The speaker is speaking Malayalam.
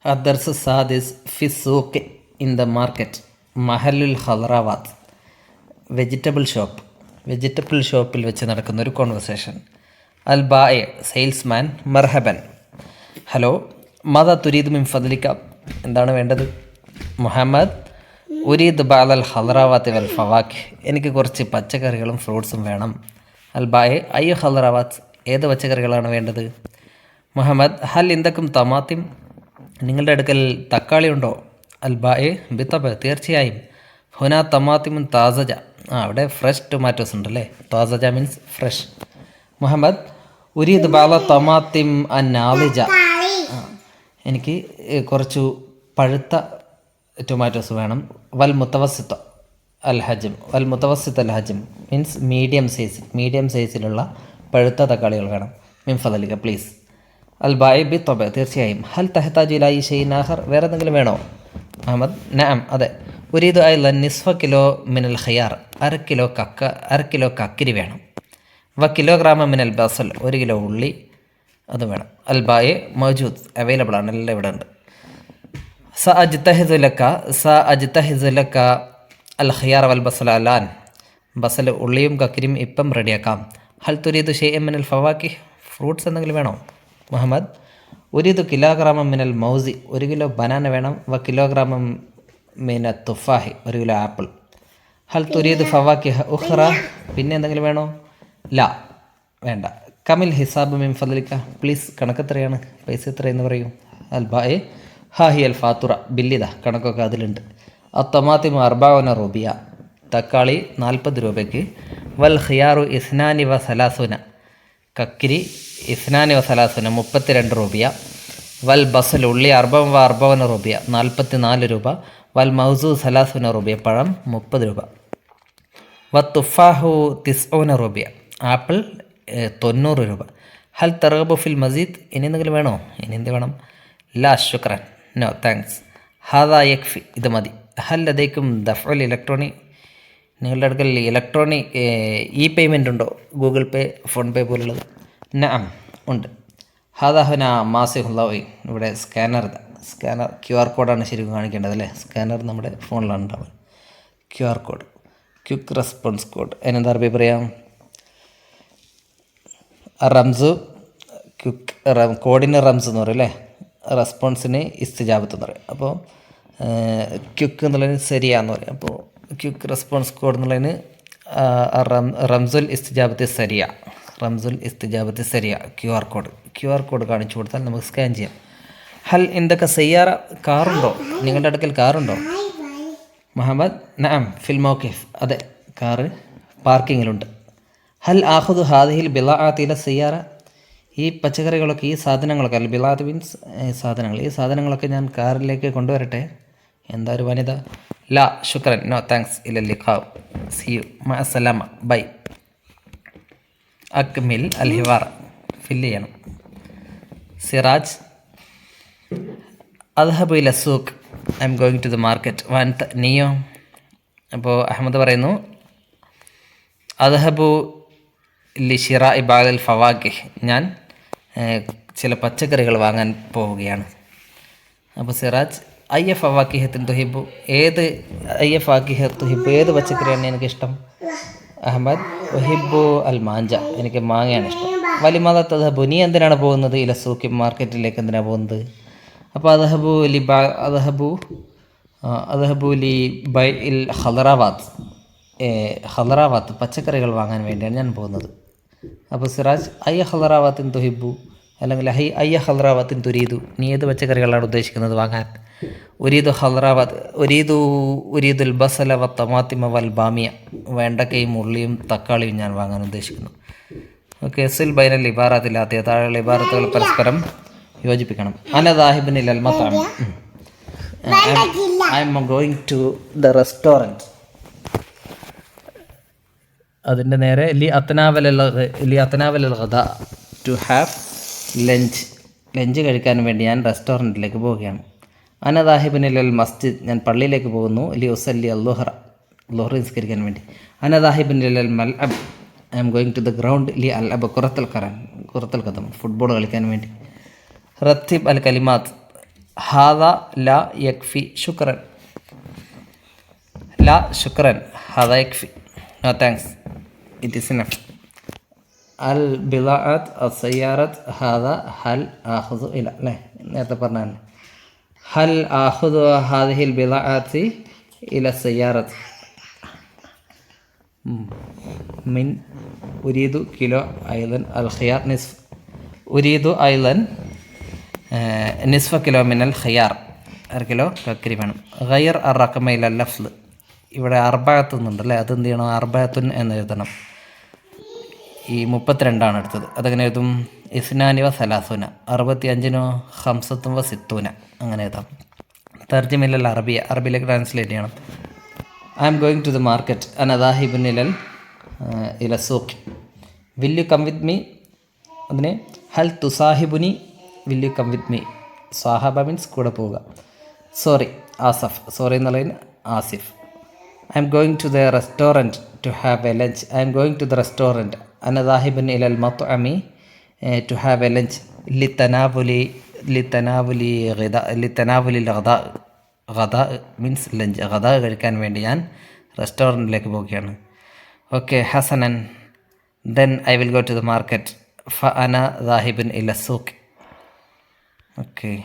الدرس السادس في السوق in the market محل الخضروات വെജിറ്റബിൾ ഷോപ്പിൽ വെച്ച് നടക്കുന്ന ഒരു കോൺവെർസേഷൻ. അൽ ബായ സെയിൽസ്മാൻ മർഹബൻ. ഹലോ, മാതാ തുരീദ് മിൻ ഫദ്ലിക, എന്താണ് വേണ്ടത്? മുഹമ്മദ് ഉരീദ് ബാൽ അൽ ഹദറാവാത്ത് വൽ ഫവാഖ്, എനിക്ക് കുറച്ച് പച്ചക്കറികളും ഫ്രൂട്ട്സും വേണം. അൽ ബായ അയ്യ ഹദറാവാത്ത്, ഏത് പച്ചക്കറികളാണ് വേണ്ടത്? മുഹമ്മദ് ഹൽ ഇന്ദക്കും തമാത്തിം, നിങ്ങളുടെ അടുക്കൽ തക്കാളി ഉണ്ടോ? അൽ ബായ ബിത്തബ്, തീർച്ചയായും. ഹുന തമാത്തിമുൻ താസജ, അവിടെ ഫ്രഷ് ടൊമാറ്റോസ് ഉണ്ടല്ലേ. താസജ മീൻസ് ഫ്രഷ്. മുഹമ്മദ് ഉരീദ് ബാല തമാത്തിം അൻ നാലിജ, എനിക്ക് കുറച്ചു പഴുത്ത ടൊമാറ്റോസ് വേണം. വൽ മുത്തവസിത്ത അൽ ഹജം മീൻസ് മീഡിയം സൈസിലുള്ള പഴുത്ത തക്കാളികൾ വേണം. മിൻ ഫദലിക, പ്ലീസ്. അൽ ബായ ബി തൊബ, തീർച്ചയായും. ഹൽ തഹ്താജ് ഇലാ ഷൈഇൻ ആഖർ, വേറെ എന്തെങ്കിലും വേണോ? മുഹമ്മദ് നഅം, അതെ. ഉരീദു ഐലൻ നിസ്ഫ കിലോ മിനൽ ഖിയാർ, അര കിലോ കക്കിരി വേണം. കിലോഗ്രാം മിനൽ ബസൽ, 1 കിലോ ഉള്ളി, അത് വേണം. അൽ ബായ മൗജൂദ്, അവൈലബിൾ ആണ്, എല്ലാം ഇവിടെ ഉണ്ട്. സ അജ്തഹിസു ലക അൽ ഖിയാർ വൽ ബസൽ അലാൻ, ബസൽ ഉള്ളിയും കക്കിരിയും ഇപ്പം റെഡിയാക്കാം. ഹൽ തുരീദു ഷൈഇൻ മിനൽ ഫവാക്കിഹ്, ഫ്രൂട്ട്സ് എന്തെങ്കിലും വേണോ? മുഹമ്മദ് ഉരീദു കിലോഗ്രാമം മിനൽ മൗസി, 1 കിലോ ബനാന വേണം. കിലോഗ്രാമം മിന തുഫാഹി, 1 കിലോ ആപ്പിൾ. ഹൽ തുരീദ് ഫവാക്കിഹ ഉഖ്റ, പിന്നെ എന്തെങ്കിലും വേണോ? ലാ, വേണ്ട. കമിൽ ഹിസാബ് മിൻ ഫദ്ലിക, പ്ലീസ്, കണക്കെത്രയാണ്, പൈസ എത്രയെന്ന് പറയൂ. അൽ ബായ ഹാഹി അൽ ഫാത്തുറ, ബില്ലിത, കണക്കൊക്കെ അതിലുണ്ട്. അത്തമാത്തിമു 40 റൂബിയ, തക്കാളി 40 രൂപയ്ക്ക്. വൽ ഖിയാറു ഇസ്നാനി വ സലാസുന, കക്കിരി 32 രൂപ. വൽ ബസൽ ഉള്ളി 40 രൂപ, 44 രൂപ. വൽ മൗസു 30 രൂപ, പഴം 30 രൂപ. വത്തുഫാഹു 90 രൂപ, ആപ്പിൾ 90 രൂപ. ഹൽ തർഗബു ഫിൽ മസീദ്, ഇനി എന്തെങ്കിലും വേണോ? ഇനി എന്ത് വേണം? ലാ ശുക്രൻ, നോ താങ്ക്സ്. ഹാദാ യക്ഫി, ഇത് മതി. ഹൽ ലദൈക്കും ദഫ്ഉൽ ഇലക്ട്രോണിക്, നിങ്ങളുടെ അടുക്കൽ ഇലക്ട്രോണിക് ഇ പേയ്മെൻ്റ് ഉണ്ടോ? ഗൂഗിൾ പേ, ഫോൺ പേ പോലുള്ളത്? നഅം, ഉണ്ട്. ഹാദാഹുന മാസിഹുല്ലാവി, ഇവിടെ സ്കാനർ QR കോഡാണ് ശരിക്കും കാണിക്കേണ്ടത് അല്ലേ. സ്കാനർ നമ്മുടെ ഫോണിലാണ് ഉണ്ടാവുക. QR code, quick response code, അതിനെന്താ അറബി പറയാം? റംസ്. കോഡിന് റംസ് എന്ന് പറയും അല്ലേ, റെസ്പോൺസിന് ഇസ്തിജാബത്ത് എന്ന് പറയും. അപ്പോൾ ക്വിക്ക് എന്നുള്ളതിന് ശരിയാന്ന് പറയും. അപ്പോൾ ക്വിക്ക് റെസ്പോൺസ് കോഡ് എന്നുള്ളതിന് റംസുൽ ഇസ്തിജാബത്ത് സരിയ QR കോഡ് കാണിച്ചു കൊടുത്താൽ നമുക്ക് സ്കാൻ ചെയ്യാം. ഹൽ ഇന്തൊക്കെ സയ്യാറ, കാറുണ്ടോ? നിങ്ങളുടെ അടുക്കൽ കാറുണ്ടോ? മുഹമ്മദ് നഅം ഫിൽ മൗഖിഫ്, അതെ, കാറ് പാർക്കിങ്ങിലുണ്ട്. ഹൽ ആഖുദു ഹാദിഹിൽ ബിളാഅത്തില സയ്യാറ, ഈ പച്ചക്കറികളൊക്കെ, ഈ സാധനങ്ങളൊക്കെ, അല്ല ബിളാഅത്ത് മീൻസ് സാധനങ്ങൾ, ഈ സാധനങ്ങളൊക്കെ ഞാൻ കാറിലേക്ക് കൊണ്ടുവരട്ടെ? എന്താ ഒരു വനിത. ലാ ശുക്രൻ, നോ താങ്ക്സ്, ഇല ലിഖാവ്, സി യു, മഅസ്സലാമ, ബൈ. അക്മിൽ അൽ ഹിവാർ, ഫില്ല് ചെയ്യണം. സിറാജ് അദ്ഹബു ഇല സൂഖ്, I am going to the market. വൻത, നീയോ? അപ്പോൾ അഹമ്മദ് പറയുന്നു അദ്ഹബു ലി ഷിറാഇ ബഅദ് അൽ ഫവാക്കിഹ്, ഞാൻ ചില പച്ചക്കറികൾ വാങ്ങാൻ പോവുകയാണ്. അപ്പോൾ സിറാജ് അയ്യ ഫവാക്കിഹത്തിൻ തുഹിബു, ഏത് പച്ചക്കറിയാണ് എനിക്കിഷ്ടം? അഹമ്മദ് ഒഹിബു അൽ മാഞ്ച, എനിക്ക് മാങ്ങയാണ് ഇഷ്ടം. വലിമാത തദ്ഹബു, നീ എന്തിനാണ് പോകുന്നത്? ഇല സൂഖി, മാർക്കറ്റിലേക്ക് എന്തിനാണ് പോകുന്നത്? അപ്പോൾ അദ്ഹബു ലി ബൈ ഇൽ ഹദറാവാത്ത്, പച്ചക്കറികൾ വാങ്ങാൻ വേണ്ടിയാണ് ഞാൻ പോകുന്നത്. അപ്പോൾ സിറാജ് അയ്യ ഹദറാവാത്തിൻ തുഹിബു, അല്ലെങ്കിൽ അയ്യ ഹദറാവാത്തിൻ തുരീദു, നീ ഏത് പച്ചക്കറികളാണ് ഉദ്ദേശിക്കുന്നത് വാങ്ങാൻ? ഉരീദുൽ ബസല വ തമാത്തിമ വൽ ബാമിയ, വെണ്ടക്കയും ഉള്ളിയും തക്കാളിയും ഞാൻ വാങ്ങാൻ ഉദ്ദേശിക്കുന്നു. ഓക്കെ, സിൽ ബൈനൽ ഇബാറാത്തിലാത്തിയ, താഴെയുള്ള ഇബാറത്തുകൾ പരസ്പരം യോജിപ്പിക്കണം. അന ദാഹിബിൻ ഇലൽ മത്അം, I am going to the restaurant. അതിൻ്റെ നേരെ ലി അത്നാവൽ ഗദ, ടു ഹാവ് ലഞ്ച് കഴിക്കാൻ വേണ്ടി ഞാൻ റെസ്റ്റോറൻറ്റിലേക്ക് പോവുകയാണ്. അന ദാഹിബിൻ ഇലൽ മസ്ജിദ്, ഞാൻ പള്ളിയിലേക്ക് പോകുന്നു. ലി ഉസല്ലി ളുഹ്റ നിസ്കരിക്കാൻ വേണ്ടി. അന ദാഹിബിൻ ഇലൽ മൽഅബ്, I am going to the ground. ലി അൽഅബ് കുറത്തൽ ഖദം, ഫുട്ബോൾ കളിക്കാൻ വേണ്ടി. റത്തിബ് അൽ കലിമാത്ത്, ഹാദ ലാ യക്ഫി ശുക്രൻ. ലാ ശുക്രൻ, ഹാദ യക്ഫി, no thanks, it is enough. അൽ ബിളഅത്ത് അസ്സയ്യാറത്ത് ഹാദ ഹൽ ആഹുദു ഇല, അല്ലേ നേരത്തെ പറഞ്ഞാൽ. ഹൽ ആഹുദു ഹാദിഹിൽ ബിളഅത്തി ഇല സയ്യാറത്ത് മിൻ ഉരീദു കിലോ ഐലൻ അൽ ഖിയാർ നിസ്ഫ്. ഉരീദു ഐലൻ നിസ്ഫ കിലോ മിനൽ ഖിയാർ, 1 കിലോ കക്കരി വേണം. ഗൈർ അർ റഖമ ഇല ലഫ്ല്, ഇവിടെ അർബഅത്ത് എന്നുണ്ടല്ലേ, അതെന്ത് ചെയ്യണം, അർബഅത്തുൻ എന്ന് എഴുതണം. ഈ 32 എടുത്തത്, അതെങ്ങനെ എഴുതും, ഇസ്നാനി വ സലാസുന, 65 ഹംസത്തും വ സിത്തൂന, അങ്ങനെ എഴുതാം. തർജിമില്ലൽ അറബിയ, അറബിയിലേക്ക് ട്രാൻസ്ലേറ്റ് ചെയ്യണം. I am going to the market അന ദാഹിബുൻ ഇല സൂഖ്. Will you come with me, അതിന് ഹൽ തുസാഹിബുനി, will you come with me. സാഹബ മീൻസ് കൂടെ പോവുക. സോറി ആസഫ്, സോറി എന്നുള്ളതിന് Asif. I am going to the restaurant to have a lunch. I am going to the restaurant. أنا ذاهب إلى المطعم to have a lunch. لتناول الغداء. غداء means lunch. غداء കഴിക്കാൻ വേണ്ടി ഞാൻ റെസ്റ്റോറൻറ്റിലേക്ക് പോവുകയാണ്. Okay, حسنا. Then I will go to the market. فأنا ذاهب إلى السوق. Okay.